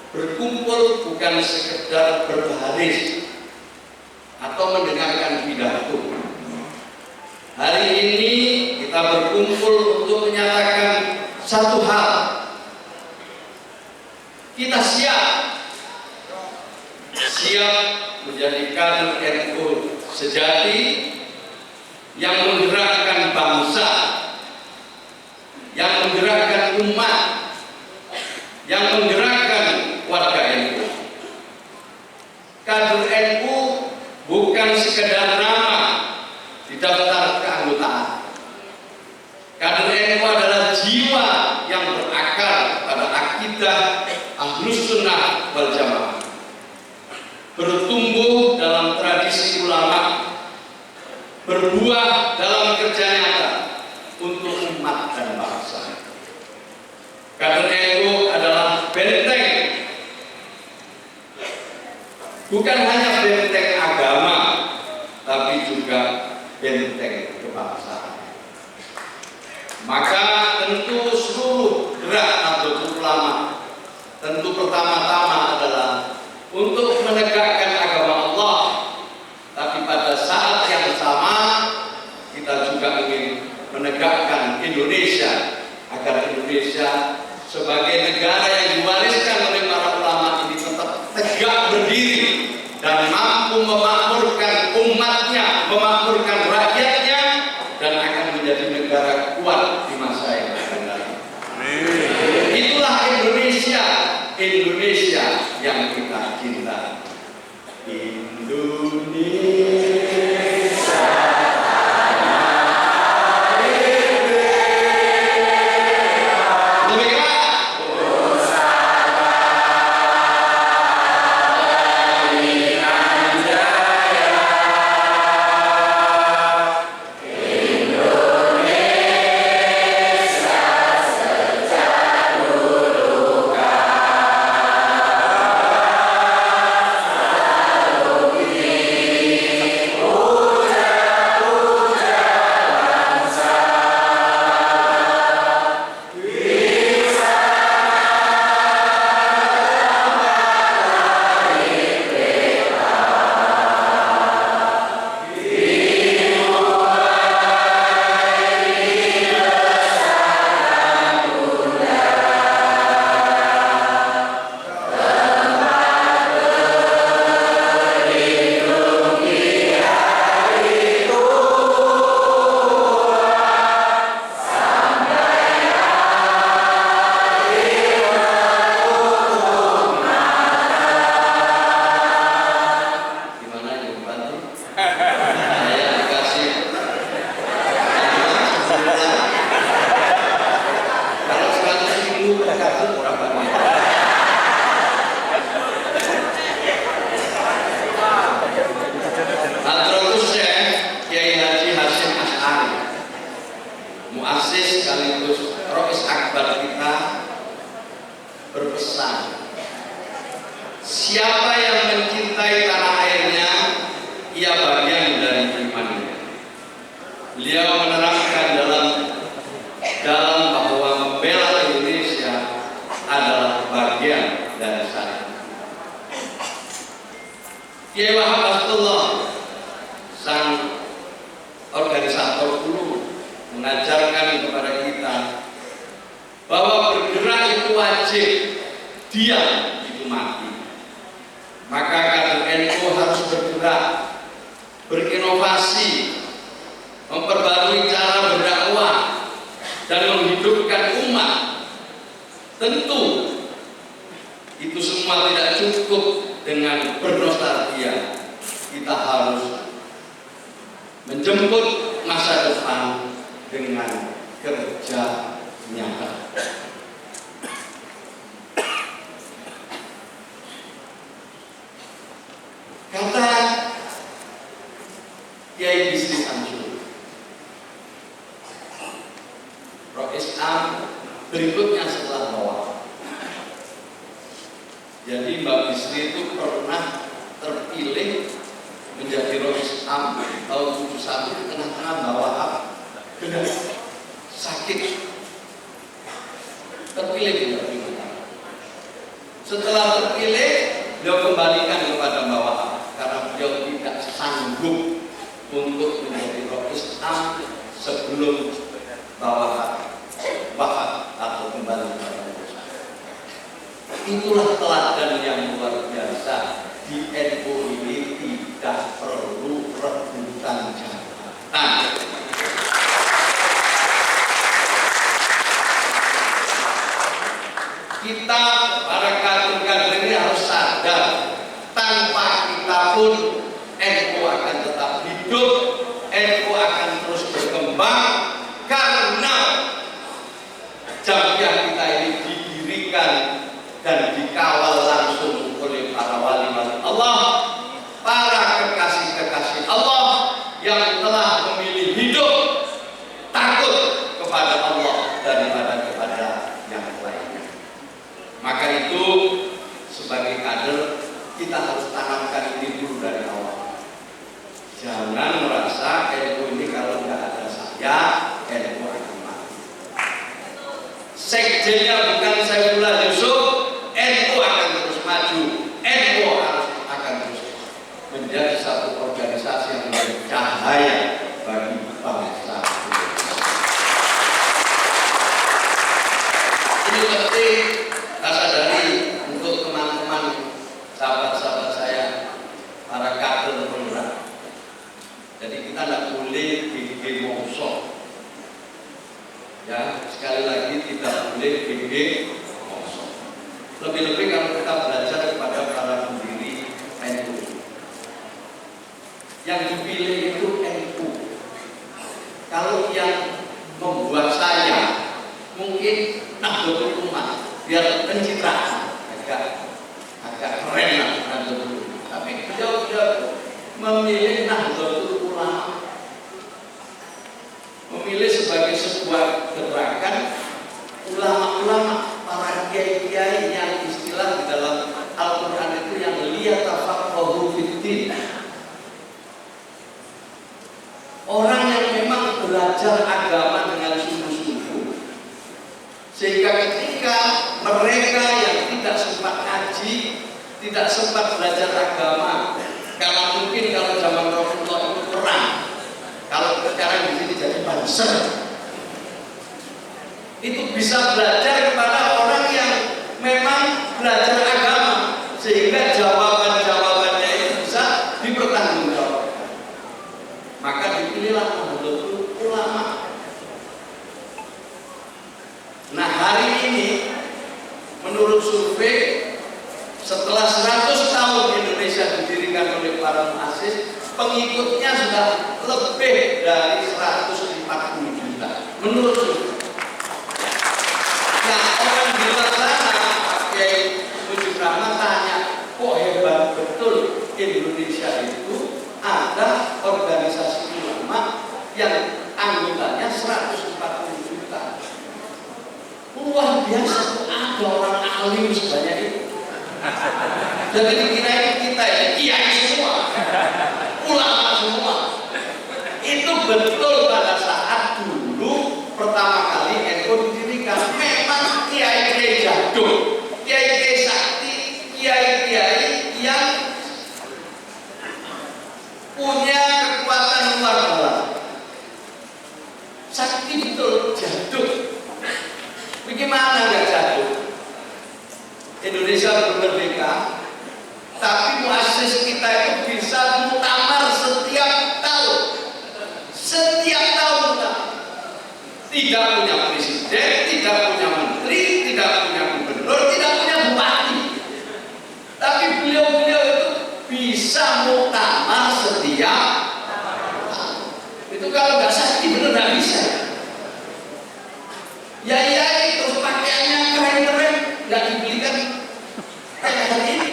berkumpul bukan sekedar berbaris atau mendengarkan pidato. Hari ini kita berkumpul untuk menyatakan satu hal. Kita siap menjadi kader NU sejati yang menggerakkan bangsa, yang menggerakkan umat, yang menggerakkan warga NU. Kader NU bukan sekedar nama di daftar keanggotaan. Kader NU adalah jiwa yang berakar pada akidah Ahlus Sunnah wal Jamaah, bertumbuh dalam tradisi ulama, berbuah dalam kerja nyata untuk umat dan bangsa. Kader NU adalah benteng, bukan hanya benteng agama, tapi juga benteng kebangsaan. Maka tentu seluruh gerak Nahdlatul Ulama tentu pertama-tama adalah untuk menegakkan agama Allah, tapi pada saat yang sama kita juga ingin menegakkan Indonesia, agar Indonesia sebagai negara yang diwariskan oleh para ulama ini tetap tegak berdiri dan mampu memakmurkan umatnya, memakmurkan rakyatnya, dan akan menjadi negara kuat di masa yang akan datang. Itulah Indonesia, Indonesia yang kita cinta. Indonesia. Muassis sekaligus Rois Akbar kita berpesan, siapa yang mencintai tanah airnya, ia bagian dari imannya. Beliau menerangkan dalam bahwa membela Indonesia adalah bagian dari saya. Kiai Wahab Abdullah, sang organisator dulu, mengajarkan kepada kita bahwa bergerak itu wajib, diam itu mati. Maka kader NU harus bergerak, berinovasi, memperbarui cara berdakwah dan menghidupkan umat. Tentu itu semua tidak cukup dengan bernostalgia. Kita harus menjemput masa depan dengan kerja nyata. Kata Kiai Bisri Samsul, Rois Am berikutnya setelah bawah. Jadi Mbak Bisri itu pernah terpilih menjadi Rois Am tahun 71 di tengah-tengah bawah dengan sakit, terpilih juga. Setelah terpilih, beliau kembalikan kepada bawahan karena beliau tidak sanggup untuk menjadi roh Islam sebelum bawahan wafat atau kembali kepada Allah. Itulah teladan yang luar biasa. Di NU ini tidak perlu rebutan jabatan. Kita para kader-kader ini harus sadar, tanpa kita pun NU akan tetap hidup, NU akan terus berkembang karena Jam'iyah kita ini didirikan dan dikawal langsung oleh para wali-wali Allah, para kekasih-kekasih Allah yang telah memilih hidup takut kepada Allah daripada kepada yang lainnya. Maka itu sebagai kader kita harus tanamkan ini dulu dari awal. Jangan merasa NU ini kalau nggak ada saya, NU akan mati. Sekjennya bukan Saifullah Yusuf, NU akan terus maju. NU akan terus menjadi satu organisasi yang menjadi cahaya bagi bangsa Indonesia. Ini penting saya sadari untuk teman-teman sahabat-sahabat saya, para kader penggerak. Jadi kita tidak boleh bikin mongso. Ya, sekali lagi tidak boleh bikin mongso. Lebih-lebih kalau kita belajar kepada para pendiri NU. Yang dipilih itu NU. Kalau yang membuat saya mungkin Nahdlatul Ummah biar pencitraan agak keren lah Nahdlatul Ummah. Tapi beliau memilih Nahdlatul Ulama, memilih sebagai sebuah gerakan ulama-ulama, para kiai-kiai yang istilah di dalam Al-Quran itu yang liyatafaqahu fiddin. Orang yang memang belajar agama dengan sungguh-sungguh, sehingga ketika mereka yang tidak sempat ngaji, tidak sempat belajar agama, karena mungkin kalau zaman Rasulullah itu perang, kalau sekarang di sini jadi banser, itu bisa belajar kepada orang yang memang belajar agama, sehingga jawaban-jawabannya itu bisa dipertanggungjawabkan. Maka dipilihlah Nahdlatul Ulama. Nah, hari ini menurut survei setelah 100 tahun Indonesia didirikan oleh para muassis, pengikutnya sudah lebih dari 140 juta menurut survei. Nah, orang di luar sana, Kiai Mujib Rahman tanya, kok hebat betul Indonesia itu ada organisasi ulama yang anggotanya 140 juta. Luar biasa, ada orang alim sebanyak itu. Jadi dikira kita ya kiai semua, ulama semua. Itu betul pada saat dulu pertama kali NU didirikan. Memang kiai-kiai jadul, kiai-kiai sakti, kiai-kiai yang punya kekuatan luar biasa. Sakti betul jadul. Bagaimana nggak jadul? Indonesia merdeka, tapi muassis kita itu bisa muktamar setiap tahun. Setiap tahun tidak punya presiden, tidak punya menteri, tidak punya gubernur, tidak punya bupati. Tapi beliau-beliau itu bisa muktamar setiap tahun. Itu kalau nggak sakti benar nggak bisa. Ya terus pakaiannya keren-keren, nggak dibelikan kayak hari ini.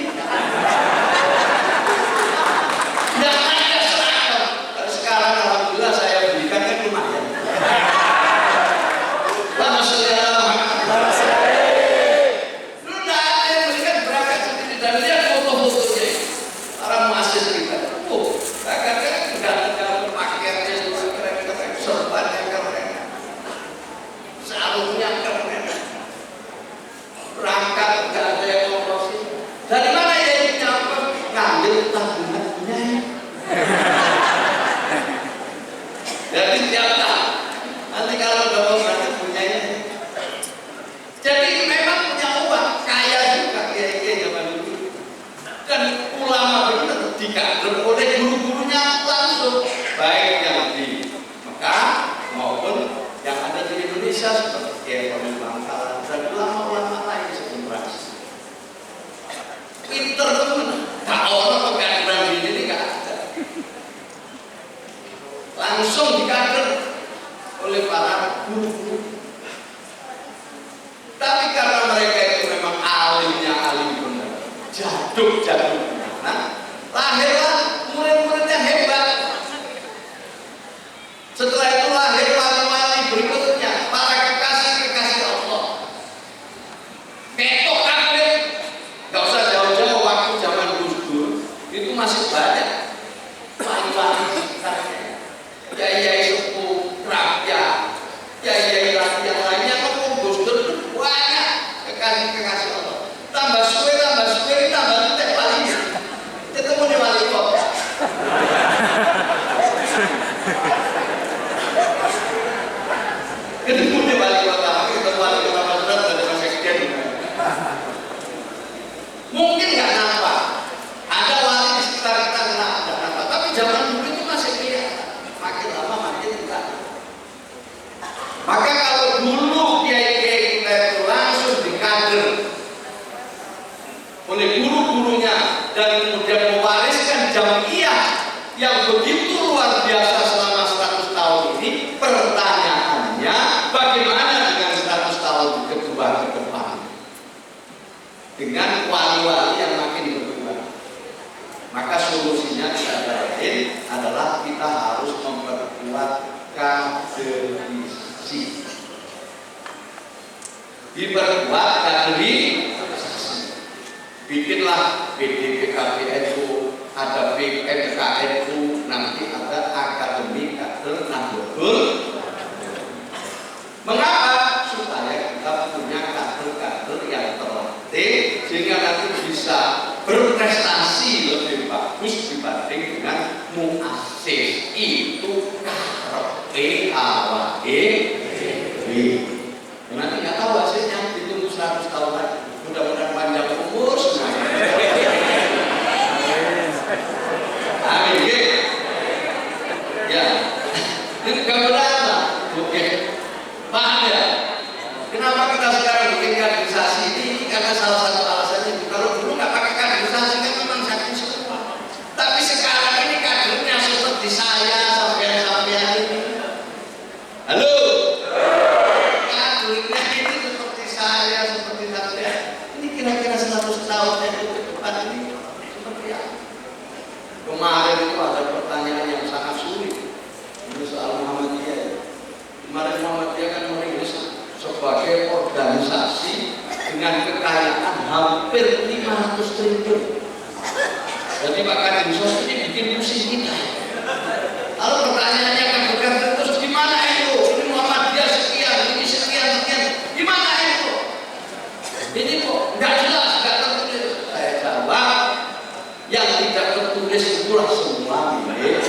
Nggak Mungkin nggak nampak, ada wali di sekitar kita nggak nampak, tapi zaman dulu itu masih kelihatan. Makin lama makin enggak. Maka kalau dulu kiai-kiai kita itu langsung dikader oleh guru-gurunya dan kemudian mewariskan jamiah yang begitu luar biasa selama 100 tahun ini, pertanyaannya bagaimana dengan 100 tahun kedua ke depan dengan wali-wali yang makin berkurang? Maka solusinya tidak lain adalah kita harus memperkuat kaderisasi. Diperkuat kaderisasi. Bikinlah BDPKBNU, ada BMKNU, nanti ada Akademi Kader Nahdlatul. Mengapa? Supaya kita punya kader-kader yang terlatih sehingga nanti bisa berprestasi lebih bagus dibanding dengan muassis. Itu karepe awake dhewe. Nanti nggak tahu hasilnya, ditunggu 100 tahun lagi. Mudah-mudahan panjang umur semuanya. Amin. Ya. Ini gambaran apa? Oke. Paham ya? Kenapa kita sekarang bikin kaderisasi ini? Karena salah satu alasannya kalau dulu nggak pakai kaderisasi kan memang sakit semua. Tapi sekarang ini kadernya seperti saya sampai-sampai ini. Halo. Kadernya ini seperti saya, seperti saya. Ini kira-kira 100 tahun yang ke depan ini seperti apa? Kemarin itu ada pertanyaan yang sangat sulit. Ini soal Muhammadiyah. Kemarin Muhammadiyah kan merilis sebagai organisasi dengan kekayaan hampir 500 triliun. Jadi Pak Kadin Sos ini bikin pusing kita. Lalu pertanyaannya kan bergantung terus, gimana itu? Ini Muhammadiyah sekian, ini sekian, gimana itu? Ini kok nggak jelas, nggak tertulis. Saya jawab, yang tidak tertulis itulah semua milik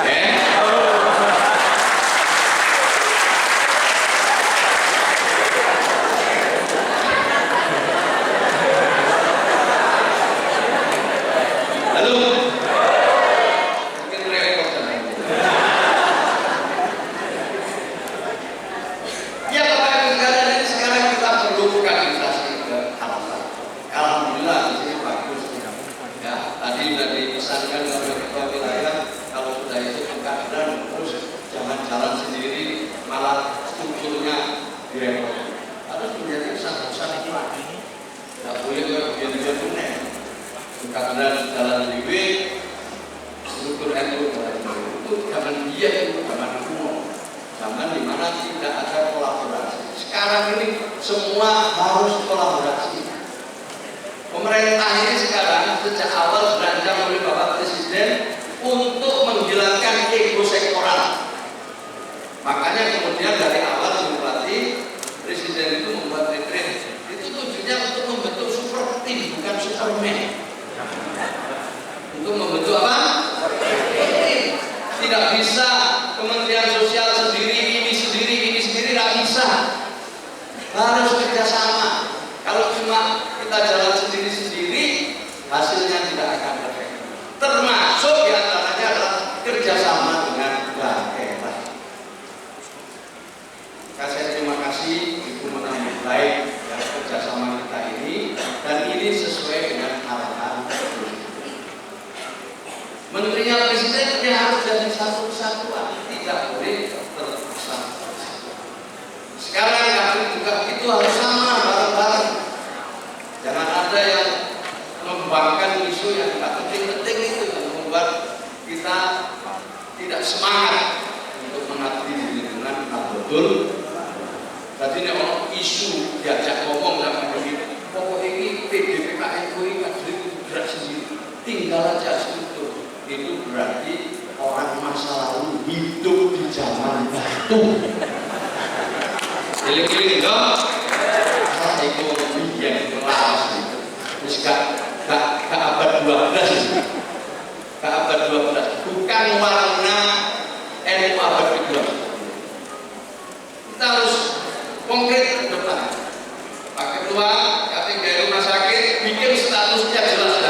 semua harus kolaborasi. Pemerintah ini sekarang sejak awal berancang oleh Bapak Presiden untuk menghilangkan ego sektoral. Makanya kemudian dari awal Bupati Presiden itu membuat retret. Itu tujuannya untuk membentuk super team, bukan superman. Untuk membentuk apa? Tidak bisa Kementerian Sosial sendiri, ini sendiri, tidak bisa. Harus kerjasama. Kalau cuma kita jalan sendiri-sendiri, hasilnya tidak akan efektif. Termasuk diantaranya adalah kerjasama dengan daerah. Saya terima kasih Ibu menambah baik dan kerjasama kita ini, dan ini sesuai dengan arahan Menterinya Presiden ini harus jadi satu kesatuan, tidak boleh terpisah. Sekarang kami juga itu harus sama bareng-bareng. Jangan ada yang membangkang isu yang tidak penting-penting itu yang membuat kita tidak semangat untuk mengabdi di lingkungan Nahdlatul. Tadi ini orang isu diajak ngomong sama begini, pokok ini PDPKNU ini itu gerak sendiri, tinggal aja struktur. Itu berarti orang masa lalu hidup di zaman batu. Giling-giling dong, masalah ekonomi yang kelas itu. Terus gak abad 12 itu. Gak abad 12, bukan warna NU abad ke-12. Kita harus konkret ke depan. Pak Ketua, KTG rumah sakit bikin statusnya jelas.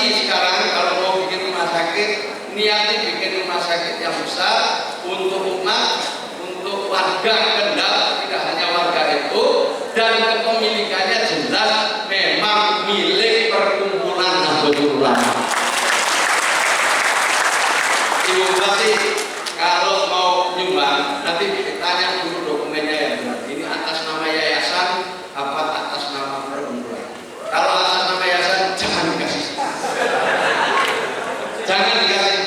mulai sekarang kalau mau bikin rumah sakit, niatin bikin rumah sakit yang besar untuk umat, untuk warga Kendal, tidak hanya warga itu, dan kepemilikannya jelas memang milik perkumpulan Nahdlatul Ulama. Ibu Bupati, kalau mau nyumbang, nanti tanya dulu dokumennya yang benar. Ini atas nama yayasan apa atas nama perkumpulan? Kalau atas nama yayasan, jangan dikasih. Jangan dikasih.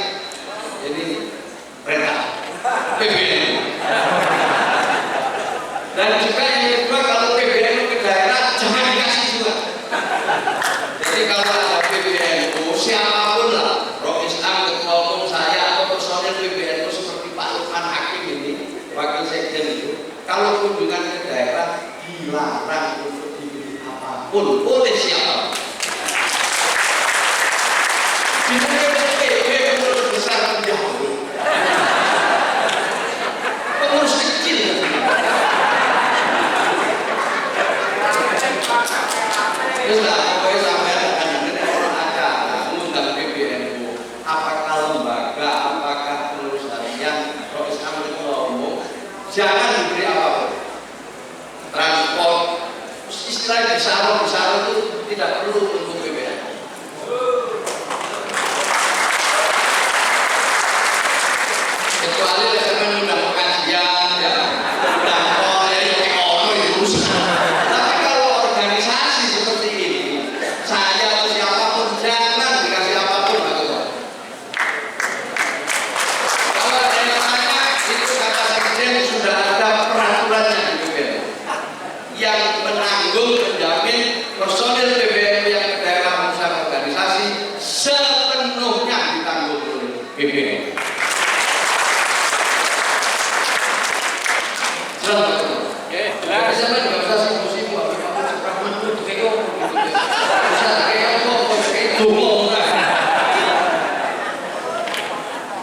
Jadi perintah PBNU. Dan juga yang kedua, kalau PBNU ke daerah, jangan dikasih juga. Jadi kalau ada PBNU, siapapun lah, Roh Islam, ketua umum saya, atau personil PBNU seperti Pak Lukman Hakim ini, wakil sekjen itu, kalau kunjungan ke daerah dilarang untuk dibeli apapun oleh siapapun. Pengurus besar jauh, pengurus kecil. Terus lah, pokoknya sampai ada orang acara mengundang PBNU, apakah lembaga, apakah pengurus harian, Roh Islam ketua umum, jangan diberi apapun. Transport, istilah besar itu tidak perlu untuk PBNU. Kecuali saya mengundang pengajian, ya, undang tol, ya, tapi kalau organisasi seperti ini, saya atau siapapun jangan dikasih apapun, Pak. Kalau ada yang tanya, itu kata sekjen sudah ada peraturannya di PBNU yang menanggung, menjamin personil PBNU yang ke daerah usaha organisasi sepenuhnya ditanggung oleh PBNU.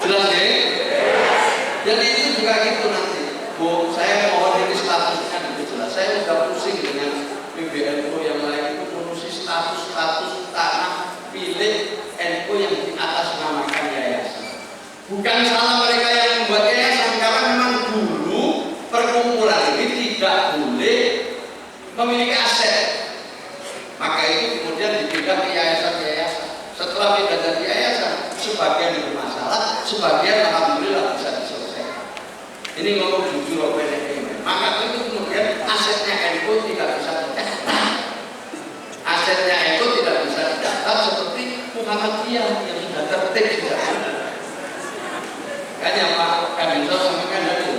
Jelas ya? Jadi itu juga gitu nanti. Bu, saya mohon ini statusnya lebih jelas. Saya sudah pusing dengan PBNU yang lain itu ngurusi status tanah milik NU yang di atas namakan yayasan. Bukan salah mereka yang membuat yayasan, karena memang dulu perkumpulan ini tidak boleh memiliki aset. Maka itu kemudian dipindah ke yayasan-yayasan. Setelah pindah dari yayasan, sebagian bermasalah, sebagian alhamdulillah bisa diselesaikan. Ini ngomong jujur OPNI. Maka itu kemudian asetnya NU tidak bisa dicatat. Asetnya NU tidak bisa dicatat seperti Muhammadiyah yang sudah tertib sejak dulu. Kan yang Pak Kadinso sampaikan tadi,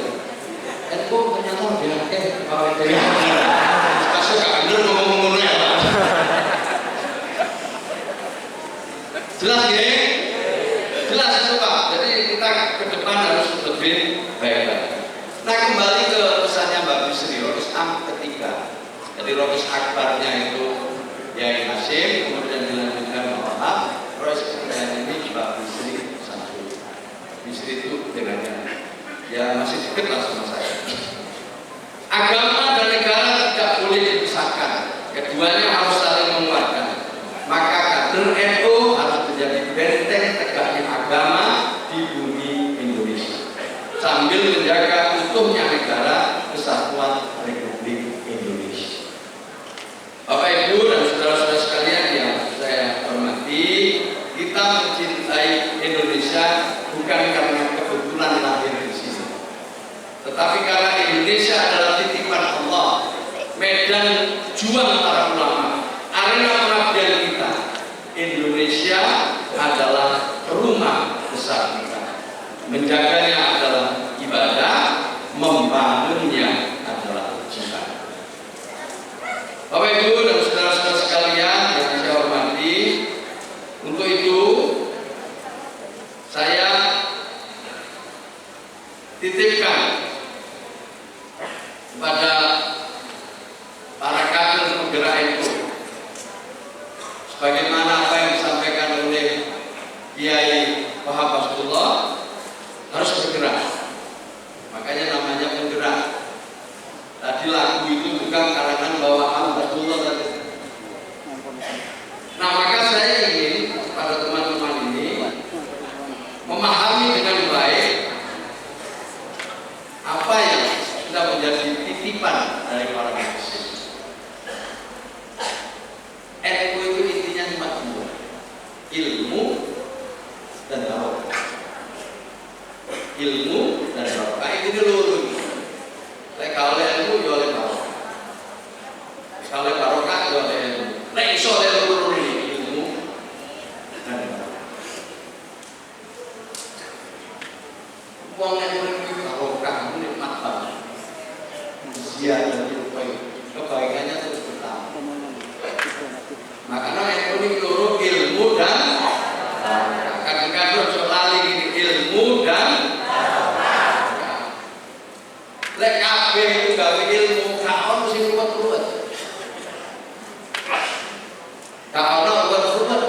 NU ternyata dipakai pegawai daerah. Kasih gak bener ngomong-ngomongnya ya Pak. Jelas ya? Jelas itu Pak. Jadi kita ke depan harus lebih baik. Nah, kembali ke pesannya Mbak Bisri, Roh Islam ketiga. Jadi Roh Akbarnya itu Yai Hasim, kemudian dilanjutkan Muhammad. Roh ketiga ini Mbak Bisri satu. Bisri itu dengannya ya masih dekat lah sama saya. Agama dan negara tidak boleh dipisahkan. Keduanya harus saling menguatkan. Maka kader NU harus menjadi benteng tegaknya agama di bumi Indonesia, sambil menjaga utuhnya negara kesatuan Republik Indonesia. Bapak Ibu dan saudara-saudara sekalian yang saya hormati, kita mencintai Indonesia bukan karena kebetulan lahir di sini, tetapi karena Indonesia adalah titipan Allah, medan juang para ulama, arena pengabdian kita. Indonesia adalah rumah besar kita. Menjaganya adalah ibadah, membangunnya adalah jihad. Bapak Ibu dan saudara-saudara sekalian yang saya hormati, untuk itu saya titipkan kepada para kader penggerak NU, sebagaimana apa yang disampaikan oleh Kiai Wahab Abdullah, harus ilmu dan barokah ini loro. Lek oleh ilmu yo oleh barokah. Oleh barokah yo oleh ilmu. Lek iso oleh loro iki ilmu dan barokah. Wong nek urip barokah nikmat banget. Dia dan kebaikannya terus bertambah. Makanya ekonomi loro ilmu dan kadang-kadang soal ini ilmu dan lek kabeh itu gawe ilmu gak ono sing ruwet-ruwet. Gak ono ruwet-ruwet.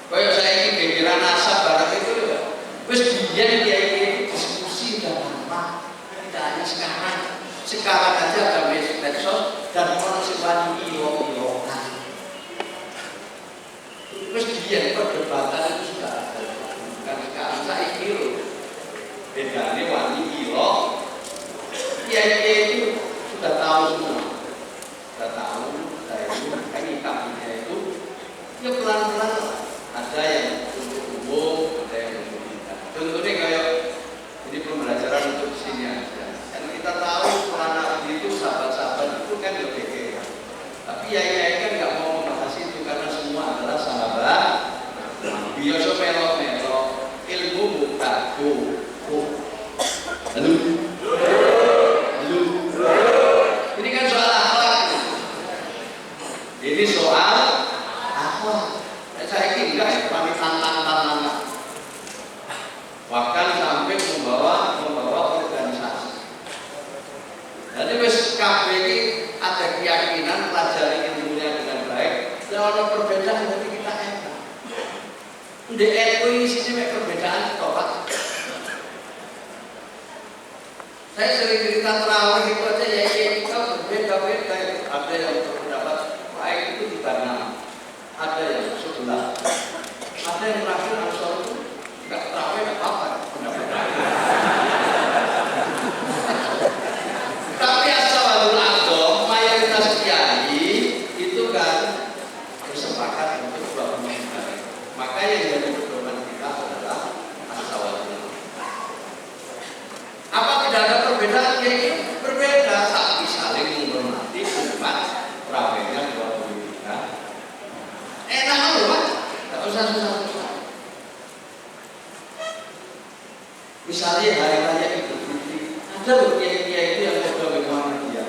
Kaya saiki gegeran asap barang itu lho. Wis biyen kiai diskusi dan lama. Tidak hanya sekarang aja ada medsos dan ono sing wani iyo-iyokan. Terus dia perdebatan itu sudah ada. Kan sekarang saya kira bedanya wani iyo, kiai itu sudah tahu semua, sudah tahu saya itu ini kakinya itu ya pelan-pelan ada yang untuk umum, ada yang untuk kita. Contohnya kayak ini pembelajaran untuk sini aja. Kan kita tahu anak itu sahabat-sahabat itu kan lebih kaya. Tapi yai kan nggak mau membahas itu karena semua adalah sahabat. Biasa melo-melo ilmu bukan Halo. Ini kan soal akhlak. Ini soal akhlak. Saya kira enggak ya, kami tantang. Bahkan sampai membawa organisasi. Jadi wis kabeh iki ada keyakinan pelajari ilmunya dengan baik. Kalau ada perbedaan berarti kita enak. Ndek ini sini perbedaan kok Pak. Saya sering cerita terawih itu aja ya kita berbeda-beda. Ada yang berpendapat baik itu 36, ada yang 11, ada yang terakhir Ansor itu nggak terawih nggak apa-apa pendapat. Tapi asal agama mayoritas kiai itu kan bersepakat untuk bangun negara. Maka yang jadi pedoman kita adalah asal. Apa tidak ada perbedaan kiai? Berbeda, tapi saling menghormati umat terawihnya 23. Enak loh Pak, nggak usah susah-susah. Misalnya hari raya Idul Fitri, ada loh kiai-kiai itu yang sudah bagaimana dia.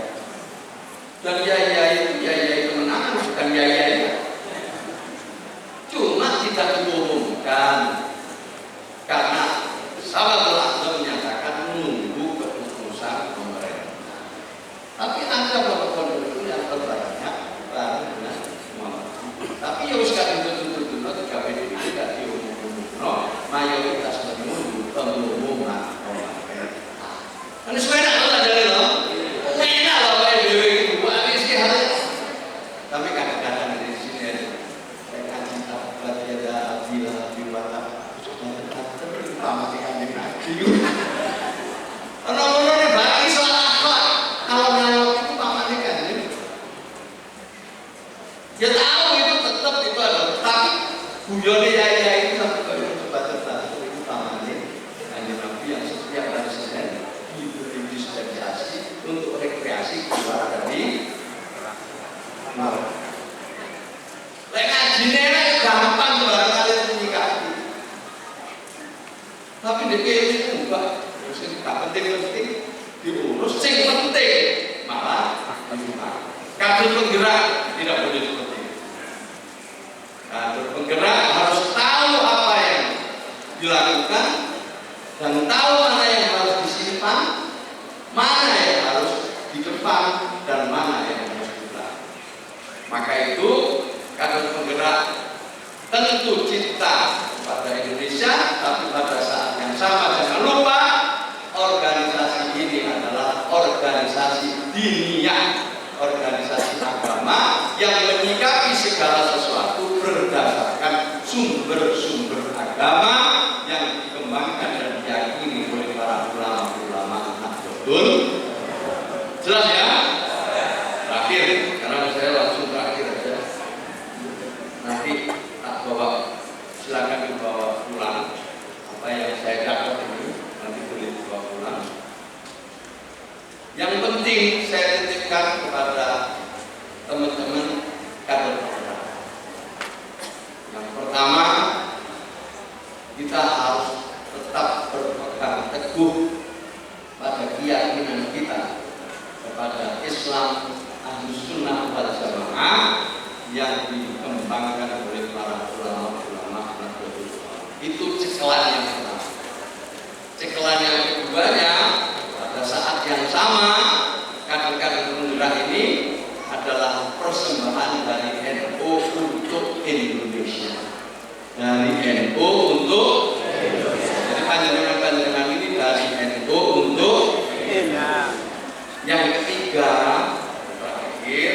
Dan kiai kemenangan bukan kiai. Cuma tidak diumumkan karena sahabat Allah menyatakan menunggu keputusan pemerintah. Tapi ada beberapa itu yang terbanyak bareng dengan Muhammad. Tapi ya wis kadung tutur-tutur tiga PDIP tidak diumumkan. Mayoritas menunggu pengumuman pemerintah. Kan sebenarnya kalau ada loh, enak loh kayak dewe itu, buat sih harus. Tapi kadang-kadang di sini saya kasih tahu ada Abdillah sama sekali ngaji. Orang-orang bagi soal akhlak, kalau ngalor itu pamannya kan ya tahu itu tetap itu ada, tapi guyone ya itu satu kali coba itu pamannya hanya Nabi yang setiap hari Senin diberi dispensasi untuk rekreasi keluar dari malam. Lek ngaji nenek gampang barang kali menyikapi. Tapi di ini enggak, sing tak penting diurus, sing penting malah dilupakan. Kader penggerak tidak boleh seperti itu. Kader penggerak harus tahu apa yang dilakukan dan tahu mana yang harus disimpan, mana yang harus di depan dan mana yang harus di belakang. Maka itu kader penggerak tentu cinta pada Indonesia, tapi pada saat yang sama jangan lupa organisasi ini adalah organisasi diniyah, organisasi agama yang menyikapi segala sesuatu berdasarkan sumber-sumber agama yang dikembangkan dan diyakini oleh para ulama-ulama Nahdlatul. Jelas ya? Terakhir, karena saya langsung terakhir aja. Nanti tak bawa, silakan dibawa pulang apa yang saya dapat ini. Nanti Pertama, kita harus tetap berpegang teguh pada keyakinan kita kepada Islam Ahlus Sunnah wal Jamaah yang dikembangkan oleh para ulama-ulama Nahdlatul Ulama. Itu cekalan yang pertama. Cekalan yang keduanya, pada saat yang sama kader-kader penggerak ini adalah persembahan dari NU untuk Indonesia. Dari NU untuk Indonesia. Jadi panjenengan ini dari NU untuk Indonesia. Yang ketiga, terakhir,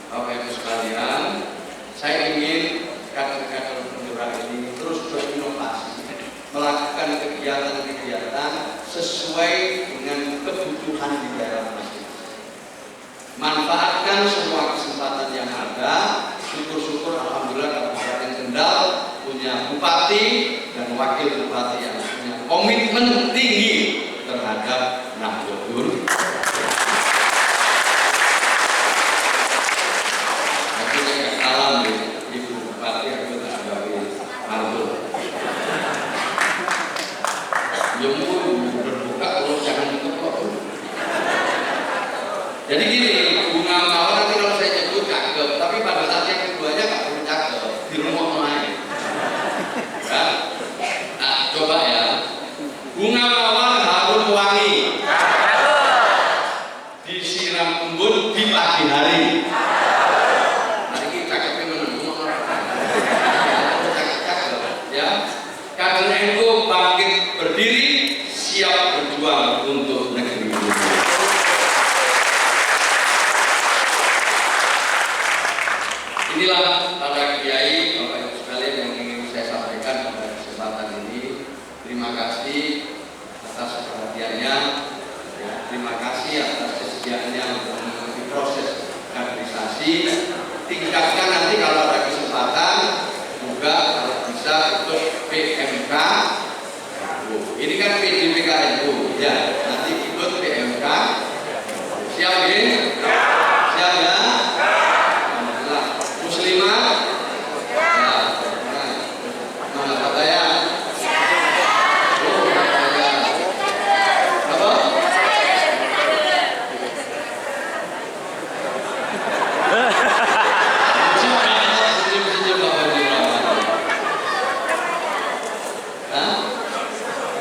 Bapak Ibu sekalian, saya ingin kader-kader penggerak ini terus berinovasi, melakukan kegiatan-kegiatan sesuai dengan kebutuhan di daerah masing-masing. Manfaatkan semua kesempatan yang ada. Syukur-syukur alhamdulillah Kabupaten Kendal punya bupati dan wakil bupati yang punya komitmen tinggi terhadap Nahdlatul. Alam Ibu Bupati aku tak bagi mantul. Jemu berbuka kalau jangan tutup. Jadi gini, bunga mawar nanti kalau saya nyebut cakep, tapi pada saat yang keduanya nggak perlu cakep, di rumah main. Ya? Nah, coba ya. Bunga mawar harum wangi, disiram embun di pagi hari. Kader NU bangkit berdiri, siap berjuang untuk negeri ini. Inilah para kiai, Bapak Ibu sekalian yang ingin saya sampaikan pada kesempatan ini. Terima kasih atas perhatiannya. Ya, terima kasih atas kesediaannya untuk mengikuti proses kaderisasi. Tingkatkan nanti kalau ada kesempatan juga kalau bisa ikut PMK. Ini kan PDPKNU ya, nanti ikut PMK. Siap ya? Siap ya? Alhamdulillah. Muslimah? Ya. Mana Pak Daya? Oh, Pak Daya. Apa?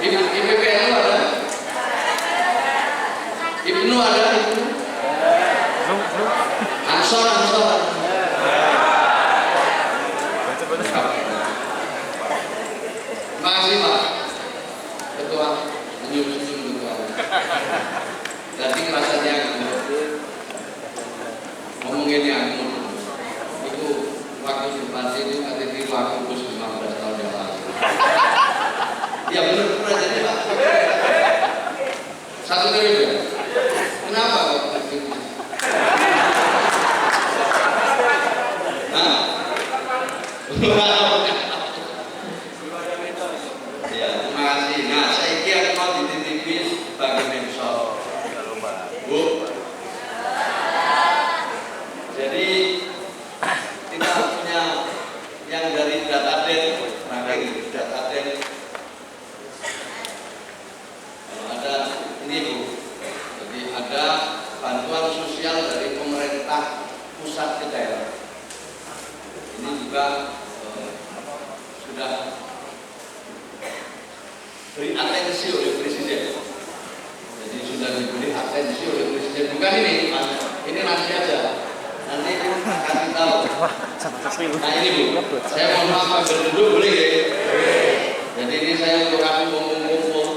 IPPNU ada? IPNU ada? Ansor. Terima kasih Pak Ketua, senyum-senyum Ketua. Jadi rasanya ngomongin yang itu waktu bupati itu ada di waktu 15 tahun yang lalu. Ya benar pernah jadi Pak. Satu periode. Kenapa kok? Nah. Ya, terima kasih. Nah, saya kira mau dititipi sebagai mentor. Bu. Jadi kita punya yang dari Dataden, ranking Dataden. Ini Bu, jadi ada bantuan sosial dari pemerintah pusat ke daerah. Ini juga sudah beri atensi oleh Presiden. Jadi sudah diberi atensi oleh Presiden. Bukan ini nanti aja. Nanti kasih tahu. Nah ini Bu, saya mohon maaf berduduk boleh ya? Jadi ini saya untuk kami ngomong-ngomong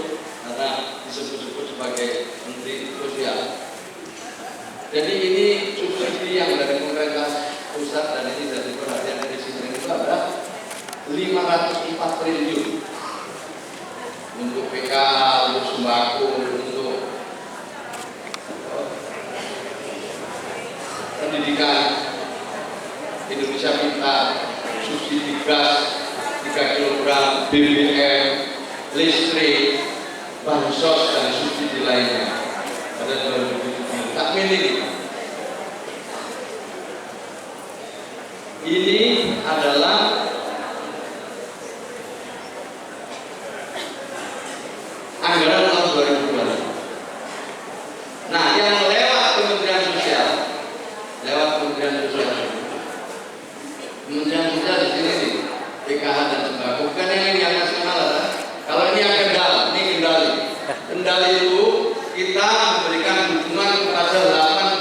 karena disebut-sebut sebagai Menteri Sosial. Jadi ini subsidi yang dari pemerintah pusat dan ini dari perhatian Presiden itu adalah 504 triliun untuk PK, untuk sembako, untuk pendidikan, Indonesia Pintar, subsidi gas 3 kg, BBM, listrik, bansos dan subsidi lainnya pada 2017. Takmin ini adalah Kendal itu kita memberikan dukungan kepada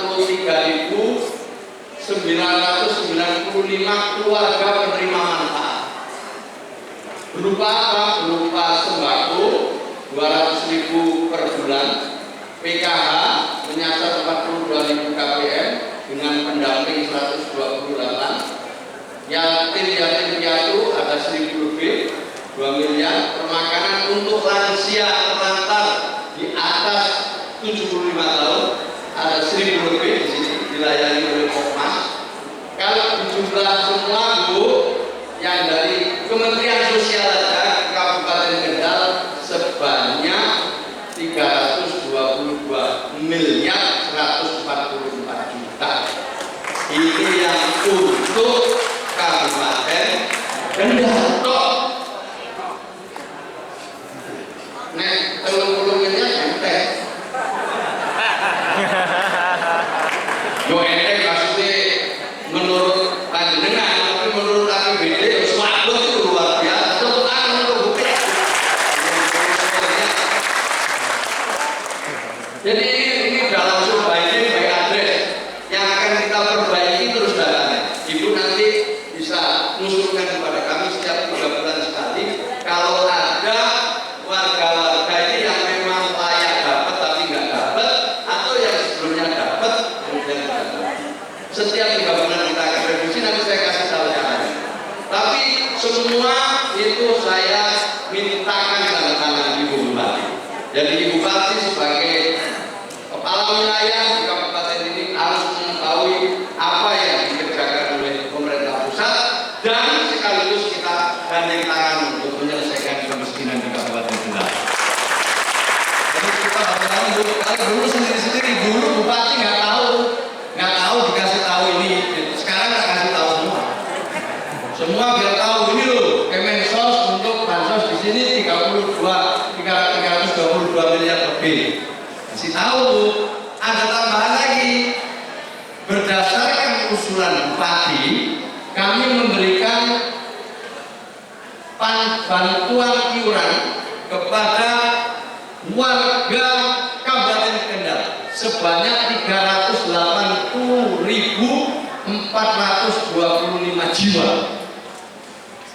83.995 keluarga penerima manfaat. Berupa apa? Berupa sembako 200.000 per bulan, PKH menyasar 42.000 KPM dengan pendamping 128, yatim piatu ada 1.000 lebih 2 miliar, permakanan untuk lansia terlantar di atas 75 tahun ada 1.000 lebih di sini dilayani oleh Kopmas. Kalau di jumlah semua Bu yang dari Kementerian Sosial saja Kabupaten Kendal sebanyak 322 miliar 144 juta. Ini yang untuk Kabupaten Kendal. Nek 30 miliar enteng. Yo enteng maksudnya menurut panjenengan, tapi menurut APBD swadot itu luar biasa. Tepuk tangan untuk bukti. Jadi ini dalam survei ini by address yang akan kita perbaiki terus jalannya. Ibu nanti bisa mengusulkan kepada kami setiap 3 bulan sekali kalau ada warga-warga ini yang memang layak dapat tapi nggak dapat, atau yang sebelumnya dapat kemudian tidak dapat. Setiap 3 bulan kita akan revisi, nanti saya kasih tahu caranya. Tapi semua itu saya mintakan tanda tangan Ibu Bupati. Jadi Ibu Bupati sebagai kepala wilayah di kabupaten ini harus mengetahui apa yang dikerjakan oleh pemerintah pusat dan sekaligus kita gandeng tangan untuk menyelesaikan kemiskinan di Kabupaten Kendal. Jadi kita bagaimana dulu sendiri-sendiri, dulu Bupati nggak tahu dikasih tahu ini. Sekarang kita kasih tahu semua biar tahu ini loh. Kemensos untuk bansos di sini 322 miliar lebih. Kasih tahu, ada tambahan lagi. Berdasarkan usulan Bupati, kami memberikan bantuan iuran kepada warga Kabupaten Kendal sebanyak 380.425 jiwa.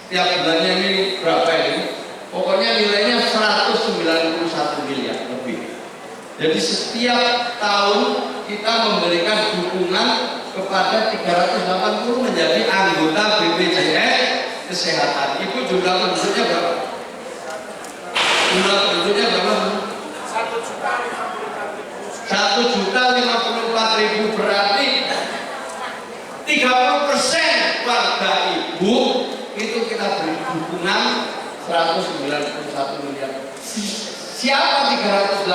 Setiap bulannya ini berapa ini? Pokoknya nilainya 191 miliar lebih. Jadi setiap tahun kita memberikan dukungan kepada 380 menjadi anggota BPJS Kesehatan. Ibu jumlah penduduknya berapa? Jumlah penduduknya berapa? 1.054.000, berarti 30% warga Ibu itu kita beri dukungan 191 miliar. Siapa 380.000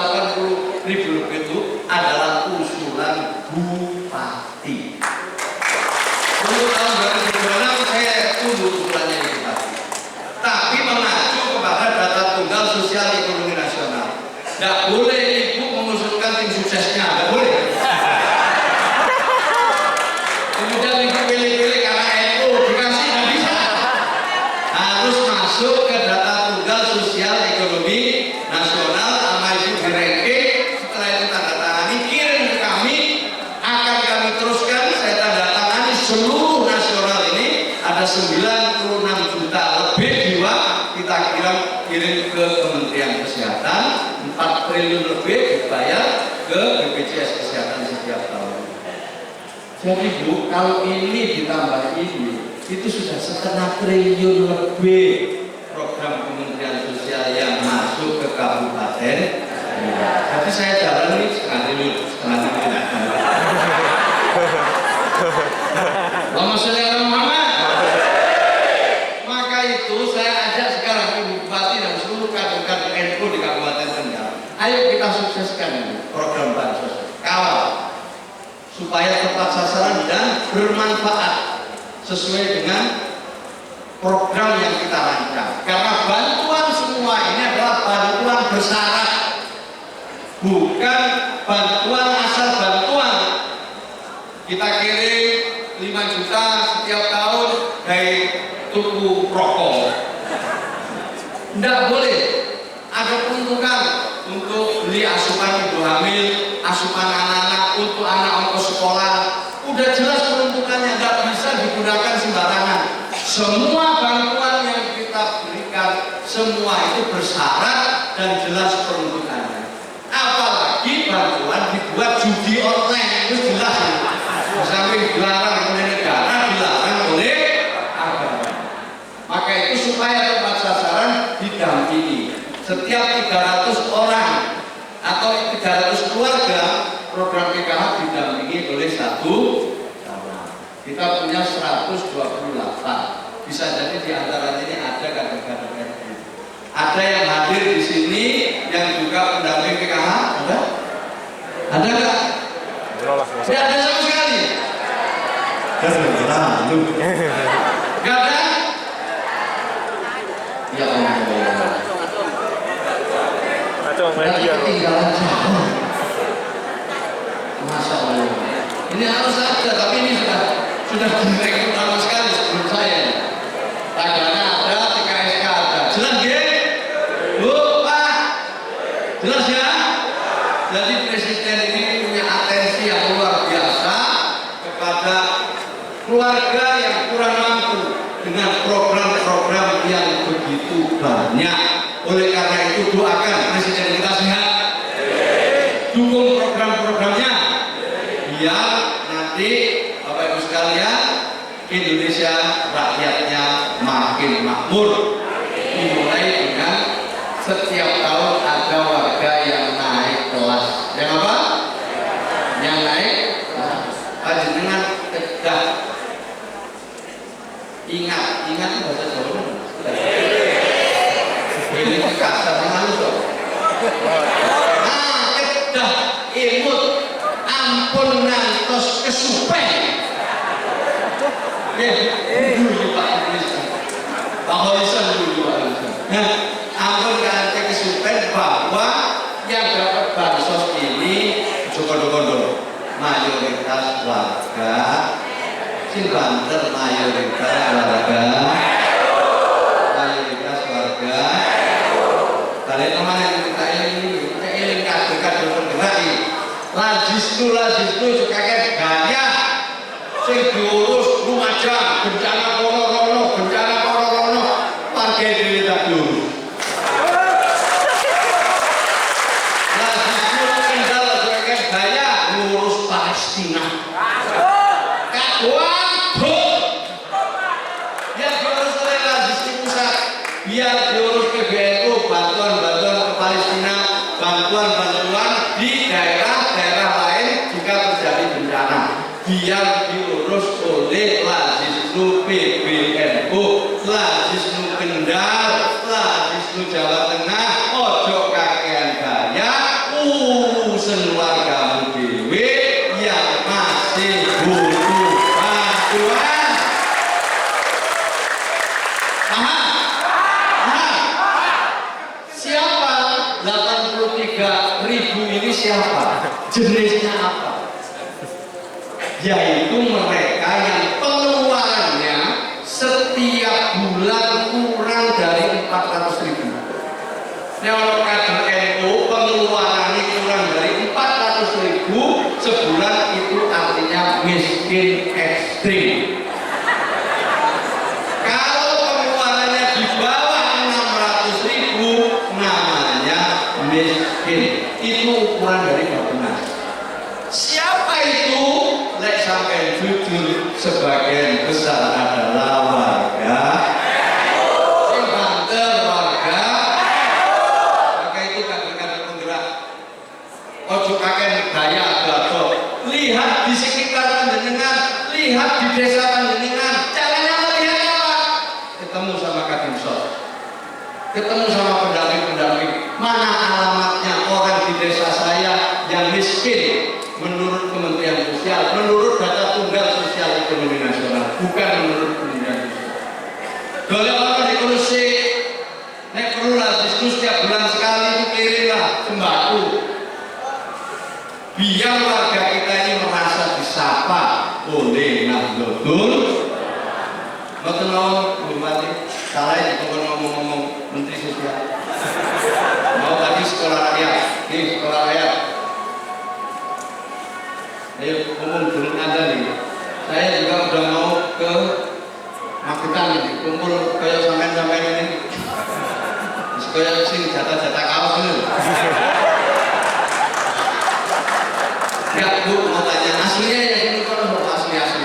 lebih itu adalah usulan Bupati. Untuk tahun 2026 saya tunggu usulannya di Bupati. Tapi mengacu kepada data tunggal sosial ekonomi nasional. Tidak boleh Ibu mengusulkan tim suksesnya, tidak boleh. Kemudian Ibu pilih-pilih karena NU dikasih, tidak bisa. Harus masuk ke data tunggal sosial ekonomi nasional, sama Ibu di-ranking. Setelah itu tanda tangani, kirim ke kami, akan kami teruskan. Saya tanda tangani seluruh nasional ini ada 96 juta lebih jiwa kita kirim ke Kementerian Kesehatan, 4 triliun lebih dibayar ke BPJS Kesehatan setiap tahun. Jadi Bu, kalau ini ditambah ini, itu sudah 1,5 triliun lebih program Kementerian Sosial yang masuk ke kabupaten. Jadi saya jalan ini 1,5 triliun. Allahumma sholli ala Muhammad. Maka itu saya ajak sekarang Ibu Bupati dan seluruh kader-kader NU di Kabupaten Kendal. Ayo kita sukseskan ini program bansos. Kawal supaya tepat sasaran dan bermanfaat sesuai dengan program yang kita rancang. Karena bantuan semua ini adalah bantuan bersyarat, bukan bantuan asal bantuan. Kita kirim 5 juta setiap tahun dari tuku rokok. Tidak boleh. Ada peruntukan untuk beli asupan ibu hamil, asupan anak-anak, untuk anak ongkos sekolah. Udah jelas peruntukannya, nggak bisa digunakan sembarangan. Semua bantuan yang kita berikan, semua itu bersyarat dan jelas peruntukannya. Apalagi bantuan dibuat judi online, itu jelas ya. Sampai dilarang oleh negara, dilarang oleh agama. Maka itu supaya tepat sasaran didampingi. Setiap 300 orang atau 300 keluarga, program PKH didampingi oleh satu orang. Kita punya 128. Bisa jadi di antaranya ini ada kader-kader NU. Ada yang hadir di sini yang juga pendamping PKH, ada? Ada nggak? Tidak ada sama sekali. Nggak ada? Ya Allah. Berarti ketinggalan jauh. Masya Allah. Ini harus ada, tapi ini sudah direkrut lama sekali sebelum saya. Tagana ada, TKSK ada. Jelas ya? Bu, Pak. Jelas ya? Jadi presiden ini punya atensi yang luar biasa kepada keluarga yang kurang mampu dengan program-program yang begitu banyak. Oleh karena itu doakan presiden kita sehat, dukung program-programnya, biar nanti Bapak Ibu sekalian Indonesia rakyatnya makin makmur. Dimulai dengan setiap tahun ada warga yang naik kelas. Yang apa? Yang naik kelas. Dengan tegas. Ingat bahasa Jawa. Ini kasar halus dong. Kedah imut ampun ngantos kesupen. Dulu Pak Idris, Pak Holisan dulu ampun ngantos kesupen bahwa yang dapat bansos ini jokodo-kodo mayoritas warga, sing banter mayoritas warga. Kalian teman yang kita ini kader-kader bergerak ini. Lajistu suka kayak gaya. Sing diurus Lumajang, bencana Kororono, parkir diri tak diurus. Lajistu Kendal suka kayak gaya, ngurus Palestina. Waduh, yang diurus oleh Lajistu pusat, biar diurus PBNU, bantuan ke Palestina, bantuan di daerah-daerah lain jika terjadi bencana, biar diurus oleh Lazisnu PBNU, Lazisnu Kendal, Lazisnu Jawa Tengah. Ojo kakean gaya, urusan wargamu dewe yang masih butuh bantuan. Siapa 83.000 ini siapa? Jenisnya apa? Yaitu mereka yang pengeluarannya setiap bulan kurang dari 400.000. Kalau kader NU pengeluarannya kurang dari 400.000 sebulan, itu artinya miskin ekstrim. Kalau pengeluarannya di bawah 600.000 namanya miskin. Itu ukuran dari Bapenas. Siapa itu? Lek sampai jujur, sebagian besar adalah warga sing banter, warga. Maka itu kader-kader penggerak. Ojo kakek gaya gato. Lihat di sekitar panjenengan, lihat di desa panjenengan. Caranya melihat apa? Ketemu sama Kadin Sos, ketemu sama pendamping-pendamping. Mana alamatnya orang di desa saya yang miskin menurut Kementerian Sosial, menurut data tunggal sosial ekonomi nasional, bukan menurut Kementerian Sosial. Dole orang di kursi, nek perlu lah diskusi setiap bulan sekali itu kirimlah sembako, biar warga kita ini merasa disapa oleh Nahdlatul. Betul belum mati. Salah itu kalau ngomong-ngomong Menteri Sosial. Mau tadi ini sekolah rakyat, ini sekolah rakyat. Ayo umum dulu ada nih. Saya juga udah mau ke Magetan ini, kumpul kayak sampean ini. Kayak sing jatah-jatah kaos ini. Enggak Bu, mau tanya aslinya ya ini kan asli.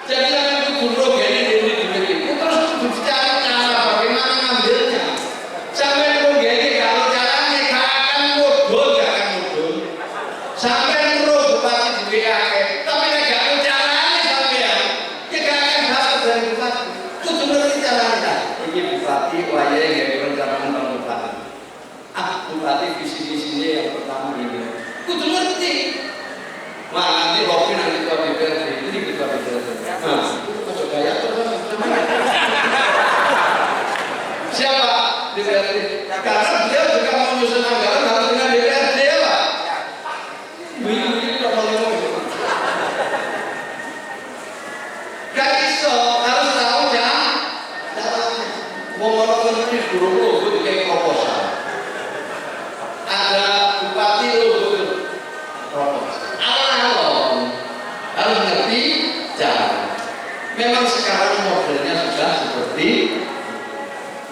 Jadi kan itu buruk ya ini terus cari cara kudu ngerti caranya. Ini bupati wayahe gawe perencanaan pemerintahan. Bupati visi misinya yang pertama ini. Kudu ngerti. Wah, nanti Robi nanti ketua DPRD, ini ketua DPRD. Nah, itu gaya siapa DPRD? Karena dia juga menyusun anggaran harus dengan DPRD ya Pak. Ini tidak boleh ngomong. Gak iso, harus tahu ya. Ngomong-ngomong ini guru-guru kayak proposal. Ada bupati lu proposal. Harus ngerti jalan. Memang sekarang modelnya sudah seperti.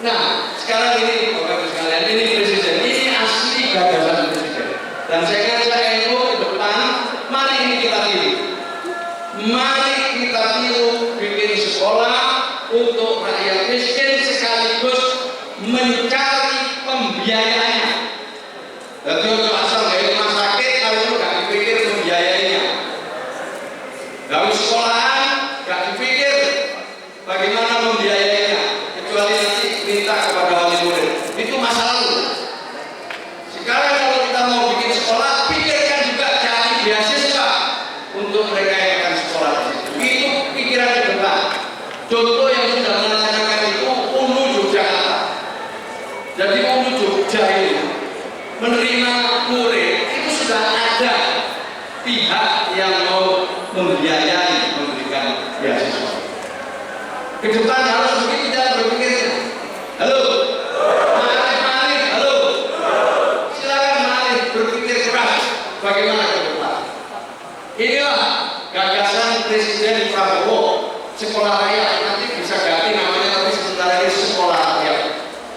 Nah, sekarang ini Bapak Ibu sekalian, ini presiden, ini asli gagasan presiden. Dan saya ngajak NU ke depan, mari ini kita tiru. Mari kita tiru bikin sekolah untuk rakyat miskin sekaligus mencari pembiayaannya. Jadi untuk asal dari rumah sakit, kalau itu nggak dipikir pembiayainya. Dari sekolahan nggak dipikir bagaimana membiayainya, kecuali nanti minta kepada wali murid. Itu masa lalu. Sekarang kalau kita mau bikin sekolah, pikirkan juga cari beasiswa untuk mereka yang akan sekolah di situ. Itu pikiran ke depan. Contoh yang sudah melaksanakan itu UNU Yogyakarta. Jadi UNU Jogja itu menerima murid itu sudah ada pihak yang mau membiayai memberikan beasiswa. Ke depan harus begitu cara berpikirnya. Halo, mari, halo, silakan mari berpikir keras bagaimana ke depan. Inilah gagasan Presiden Prabowo, sekolah rakyat, nanti bisa ganti namanya tapi sementara ini sekolah rakyat.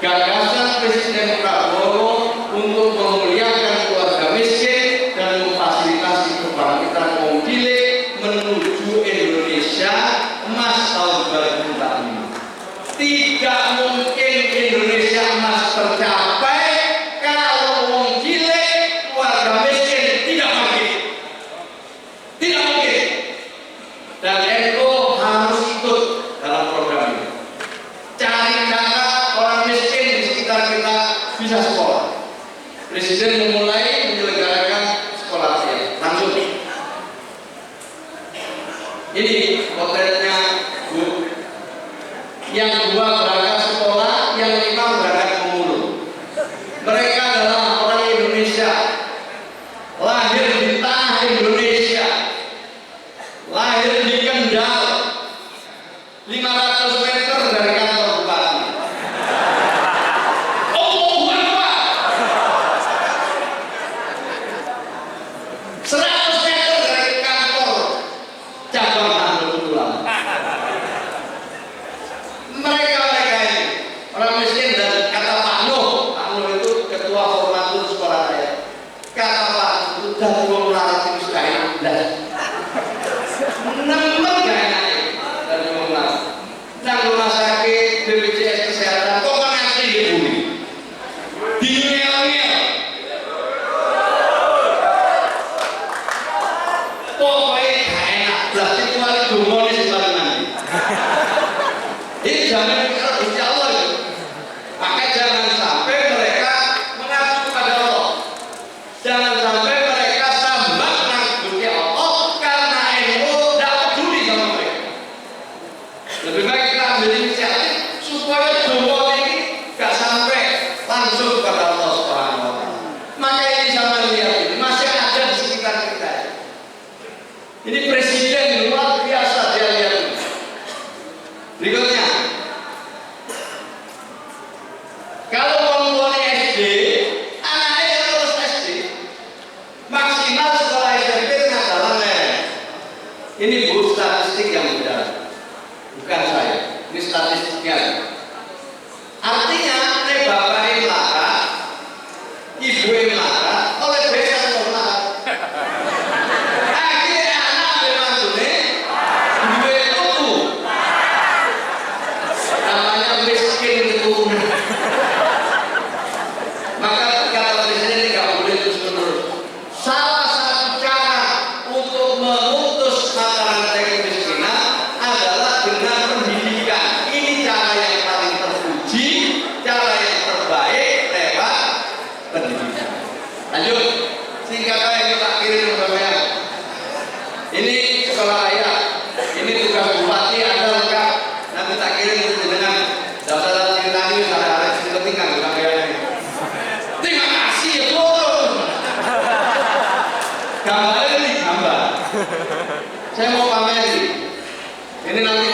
Gagasan Presiden Prabowo untuk memuliakan keluarga miskin dan memfasilitasi kebangkitan kaum cilik menuju Indonesia emas tahun 2045. Tidak mungkin Indonesia emas tercapai kalau kaum cilik keluarga miskin tidak bangkit. Tidak mungkin. Dan NU harus ikut dalam program ini. Cari cara orang miskin di sekitar kita bisa sekolah. Presiden memulai menyelenggarakan sekolah rakyat. Langsung. Ini potretnya Bu. Yang dua berangkat sekolah, yang lima berangkat pemulung. Mereka adalah orang Indonesia, lahir di tanah Indonesia, lahir di Kendal, 500 meter dari kantor bupati. Oh, bukan Pak. 100 meter dari kantor cabang Nahdlatul Ulama. Mereka ini orang miskin dan kata Pak Nuh itu ketua formatur sekolah rakyat. Kata Pak itu dari wong larat itu sudah enak. Nemen gak enak dari wong larat. Nang rumah sakit BPJS kesehatan kok ngantri di bumi. Dinyel-nyel. Pokoknya gak enak. Berarti kuali dumoni sesuatu nanti. Ini jangan insya Allah itu. Maka jangan sampai mereka mengaku kepada Allah. Jangan sampai mereka sambat mengikuti Allah karena NU tidak peduli sama mereka. Lebih baik kita ambil inisiatif supaya doa ini gak sampai langsung kepada Allah Subhanahu wa Ta'ala. Maka ini sama lihat ini masih ada di sekitar kita. Ini presiden luar biasa dia lihat. Berikutnya, kalau memulai SD, anaknya terus SD, maksimal sekolah SMP adalah ini Bu statistik yang benar, bukan saya. Ini statistiknya. Artinya, bapaknya melarat, ibu melarat, oleh besar melarat. Akhirnya anak bermantunya, gue tutu. Namanya miskin itu. Maka kata presiden ini nggak boleh terus-menerus. Salah satu cara untuk memutus mata rantai kemiskinan adalah dengan pendidikan. Ini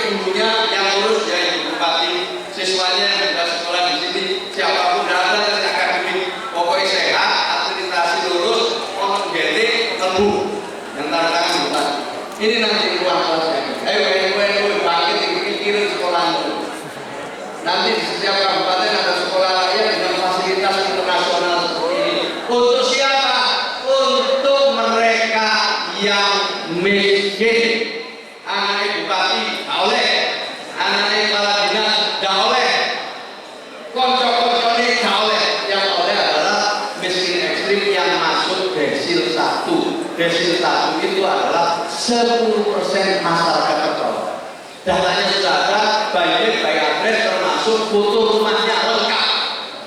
ibunya yang urus ya Ibu Bupati, siswanya yang sudah sekolah di sini, siapapun ada dari akademik, pokoknya sehat, akreditasi lulus, orang gede, lembu, yang tantangan Bupati. Ini nanti ruang kelasnya. Ayo bangkit, pikirin sekolahmu. Nanti di setiap kabupaten ada sekolah rakyat dengan fasilitas internasional seperti ini. Untuk siapa? Untuk mereka yang miskin. Anak bupati tak oleh, anak kepala dinas tak oleh, konco-konco ini tak oleh. Yang oleh adalah miskin ekstrim yang masuk desil 1. Desil 1 itu adalah 10% masyarakat terbawah. Datanya sudah ada, by address termasuk foto rumahnya lengkap.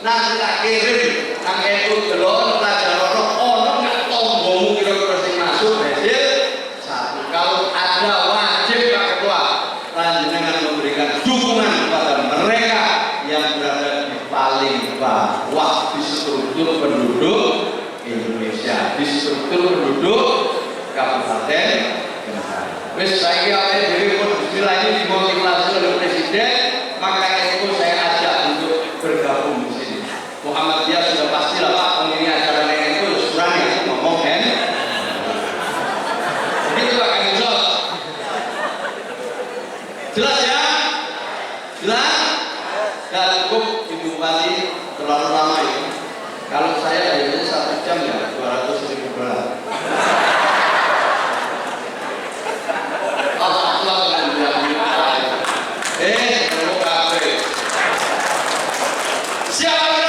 Nanti tak kirim, nang itu gelon, pelajar ono nggak tombol kira-kira sing masuk desil 1. Kalau ada wajib Pak Ketua, lanjutkan memberikan dukungan kepada mereka yang berada di paling bawah di struktur penduduk Indonesia, di struktur penduduk kabupaten. Wes saya dari pun istilah ini dimotivasi oleh Presiden, maka itu saya ajak untuk bergabung di sini. Muhammadiyah sudah pasti lah Pak, ini acara itu suran ya ngomong kan. Begitu Pak Kang Jos. Jelas ya? Jelas? Dan cukup Ibu Bupati terlalu lama ini. Kalau saya biasanya 1 jam ya 200.000 dolar. Siapa